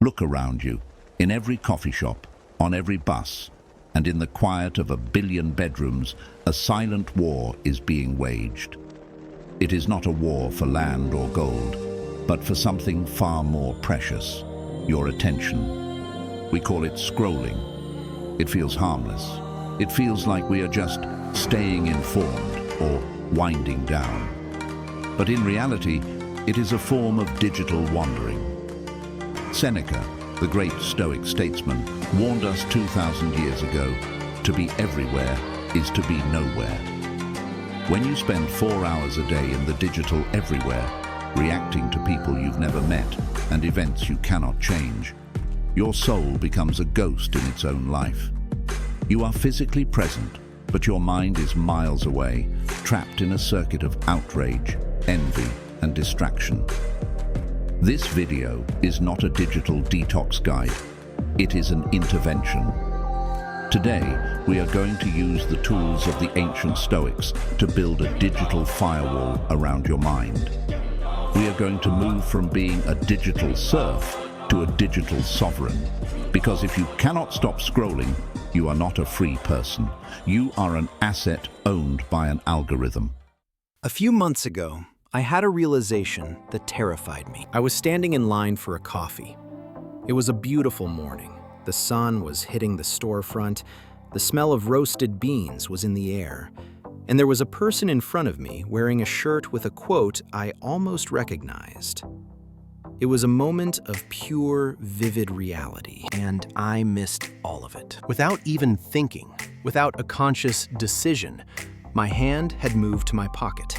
Look around you, in every coffee shop, on every bus, and in the quiet of 1 billion bedrooms, a silent war is being waged. It is not a war for land or gold, but for something far more precious, your attention. We call it scrolling. It feels harmless. It feels like we are just staying informed or winding down. But in reality, it is a form of digital wandering. Seneca, the great Stoic statesman, warned us 2,000 years ago, to be everywhere is to be nowhere. When you spend 4 hours a day in the digital everywhere, reacting to people you've never met and events you cannot change, your soul becomes a ghost in its own life. You are physically present, but your mind is miles away, trapped in a circuit of outrage, envy, and distraction. This video is not a digital detox guide. It is an intervention. Today, we are going to use the tools of the ancient Stoics to build a digital firewall around your mind. We are going to move from being a digital serf to a digital sovereign. Because if you cannot stop scrolling, you are not a free person. You are an asset owned by an algorithm. A few months ago, I had a realization that terrified me. I was standing in line for a coffee. It was a beautiful morning. The sun was hitting the storefront, the smell of roasted beans was in the air, and there was a person in front of me wearing a shirt with a quote I almost recognized. It was a moment of pure, vivid reality, and I missed all of it. Without even thinking, without a conscious decision, my hand had moved to my pocket.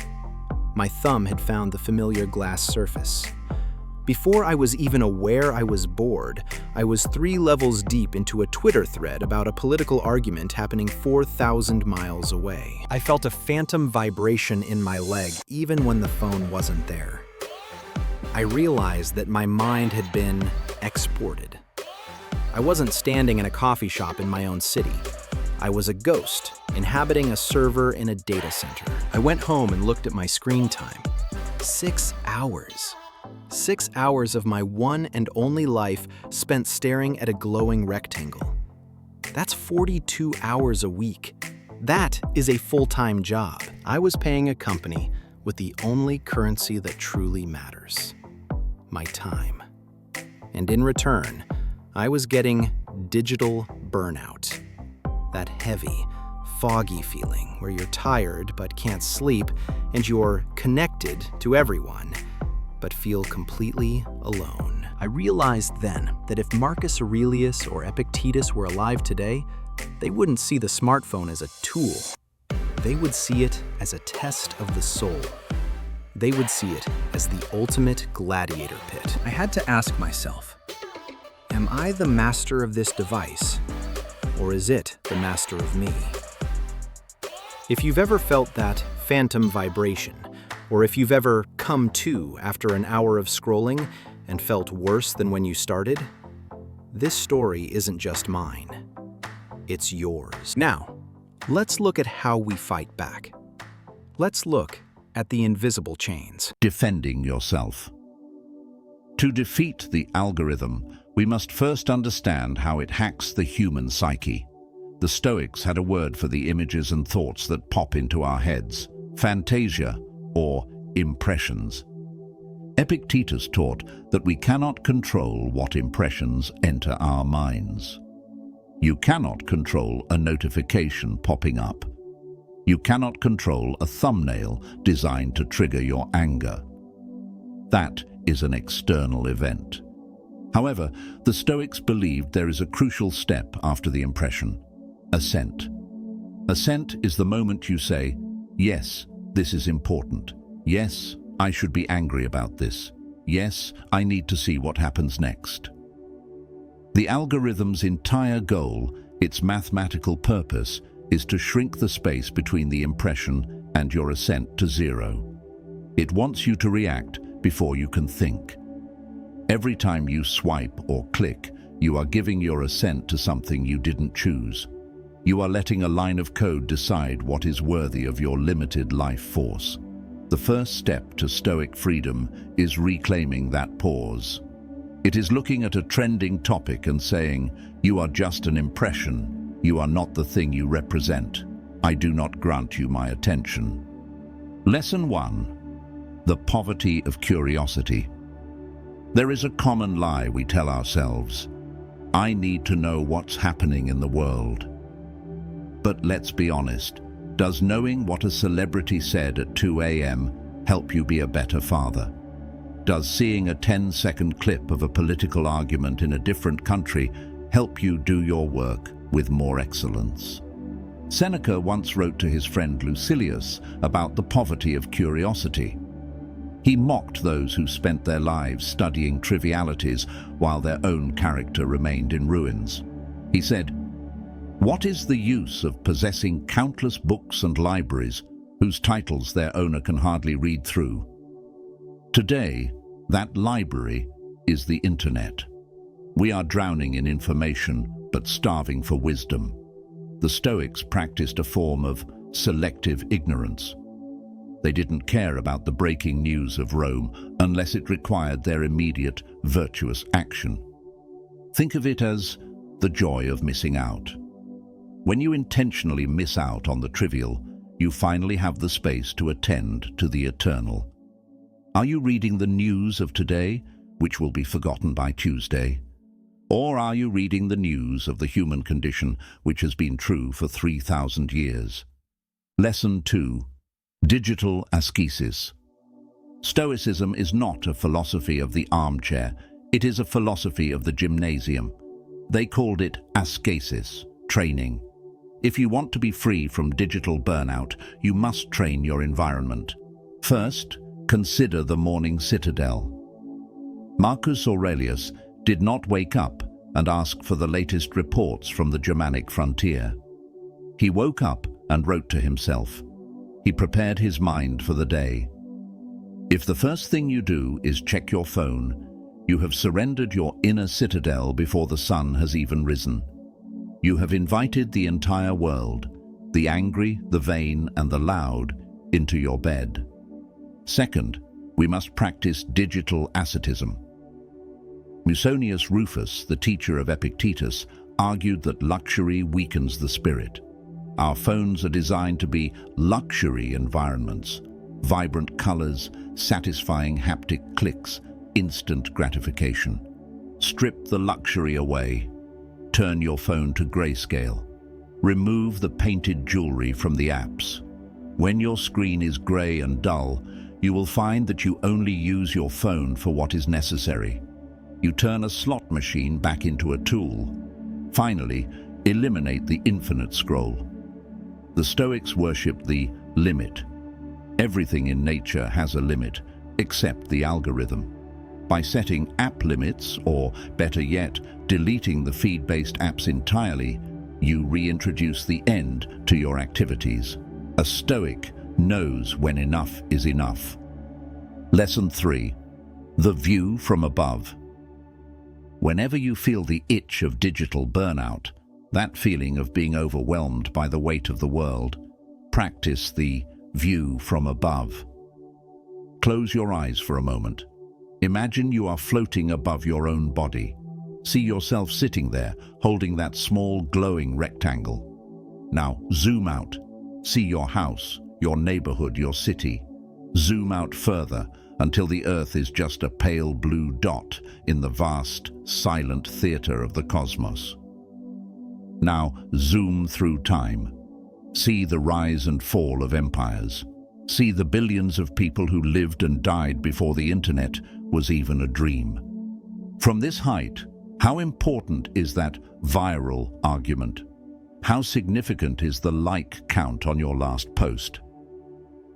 My thumb had found the familiar glass surface. Before I was even aware I was bored, I was 3 levels deep into a Twitter thread about a political argument happening 4,000 miles away. I felt a phantom vibration in my leg even when the phone wasn't there. I realized that my mind had been exported. I wasn't standing in a coffee shop in my own city. I was a ghost, inhabiting a server in a data center. I went home and looked at my screen time. 6 hours. 6 hours of my one and only life spent staring at a glowing rectangle. That's 42 hours a week. That is a full-time job. I was paying a company with the only currency that truly matters: my time. And in return, I was getting digital burnout. That heavy, foggy feeling where you're tired but can't sleep and you're connected to everyone, but feel completely alone. I realized then that if Marcus Aurelius or Epictetus were alive today, they wouldn't see the smartphone as a tool. They would see it as a test of the soul. They would see it as the ultimate gladiator pit. I had to ask myself, am I the master of this device, or is it the master of me? If you've ever felt that phantom vibration, or if you've ever come to after an hour of scrolling and felt worse than when you started, this story isn't just mine. It's yours. Now, let's look at how we fight back. Let's look at the invisible chains. Defending yourself. To defeat the algorithm, we must first understand how it hacks the human psyche. The Stoics had a word for the images and thoughts that pop into our heads: fantasia, or impressions. Epictetus taught that we cannot control what impressions enter our minds. You cannot control a notification popping up. You cannot control a thumbnail designed to trigger your anger. That is an external event. However, the Stoics believed there is a crucial step after the impression: assent. Assent is the moment you say, yes, this is important. Yes, I should be angry about this. Yes, I need to see what happens next. The algorithm's entire goal, its mathematical purpose, is to shrink the space between the impression and your assent to 0. It wants you to react before you can think. Every time you swipe or click, you are giving your assent to something you didn't choose. You are letting a line of code decide what is worthy of your limited life force. The first step to Stoic freedom is reclaiming that pause. It is looking at a trending topic and saying, "You are just an impression. You are not the thing you represent. I do not grant you my attention." Lesson 1. The poverty of curiosity. There is a common lie we tell ourselves. I need to know what's happening in the world. But let's be honest, does knowing what a celebrity said at 2 a.m. help you be a better father? Does seeing a 10-second clip of a political argument in a different country help you do your work with more excellence? Seneca once wrote to his friend Lucilius about the poverty of curiosity. He mocked those who spent their lives studying trivialities while their own character remained in ruins. He said, "What is the use of possessing countless books and libraries whose titles their owner can hardly read through?" Today, that library is the internet. We are drowning in information, but starving for wisdom. The Stoics practiced a form of selective ignorance. They didn't care about the breaking news of Rome unless it required their immediate, virtuous action. Think of it as the joy of missing out. When you intentionally miss out on the trivial, you finally have the space to attend to the eternal. Are you reading the news of today, which will be forgotten by Tuesday? Or are you reading the news of the human condition, which has been true for 3,000 years? Lesson 2. Digital ascesis. Stoicism is not a philosophy of the armchair, it is a philosophy of the gymnasium. They called it ascesis, training. If you want to be free from digital burnout, you must train your environment. First, consider the morning Citadel. Marcus Aurelius did not wake up and ask for the latest reports from the Germanic frontier. He woke up and wrote to himself. He prepared his mind for the day. If the first thing you do is check your phone, you have surrendered your inner citadel before the sun has even risen. You have invited the entire world, the angry, the vain, and the loud, into your bed. Second, we must practice digital asceticism. Musonius Rufus, the teacher of Epictetus, argued that luxury weakens the spirit. Our phones are designed to be luxury environments. Vibrant colors, satisfying haptic clicks, instant gratification. Strip the luxury away. Turn your phone to grayscale. Remove the painted jewelry from the apps. When your screen is gray and dull, you will find that you only use your phone for what is necessary. You turn a slot machine back into a tool. Finally, eliminate the infinite scroll. The Stoics worshipped the limit. Everything in nature has a limit, except the algorithm. By setting app limits, or better yet, deleting the feed-based apps entirely, you reintroduce the end to your activities. A Stoic knows when enough is enough. Lesson 3. The view from above. Whenever you feel the itch of digital burnout, that feeling of being overwhelmed by the weight of the world, practice the view from above. Close your eyes for a moment. Imagine you are floating above your own body. See yourself sitting there, holding that small glowing rectangle. Now zoom out. See your house, your neighborhood, your city. Zoom out further until the earth is just a pale blue dot in the vast, silent theater of the cosmos. Now zoom through time. See the rise and fall of empires. See the billions of people who lived and died before the internet was even a dream. From this height, how important is that viral argument? How significant is the like count on your last post?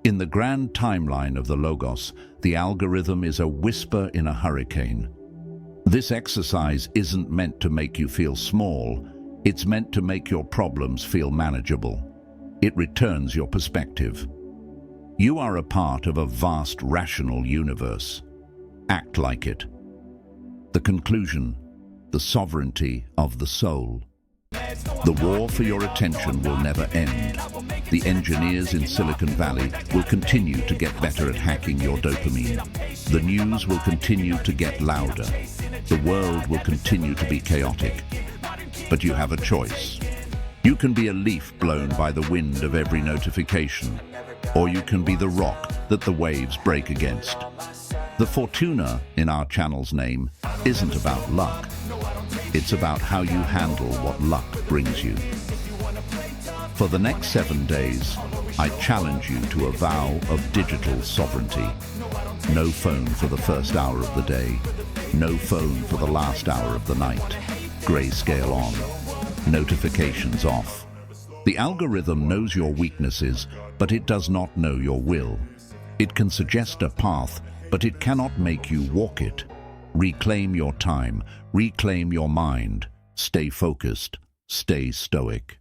In the grand timeline of the Logos, the algorithm is a whisper in a hurricane. This exercise isn't meant to make you feel small, it's meant to make your problems feel manageable. It returns your perspective. You are a part of a vast rational universe. Act like it. The conclusion, the sovereignty of the soul. The war for your attention will never end. The engineers in Silicon Valley will continue to get better at hacking your dopamine. The news will continue to get louder. The world will continue to be chaotic, but you have a choice. You can be a leaf blown by the wind of every notification, or you can be the rock that the waves break against. The Fortuna in our channel's name isn't about luck. It's about how you handle what luck brings you. For the next 7 days, I challenge you to a vow of digital sovereignty. No phone for the first hour of the day. No phone for the last hour of the night. Grayscale on. Notifications off. The algorithm knows your weaknesses, but it does not know your will. It can suggest a path, but it cannot make you walk it. Reclaim your time. Reclaim your mind. Stay focused. Stay stoic.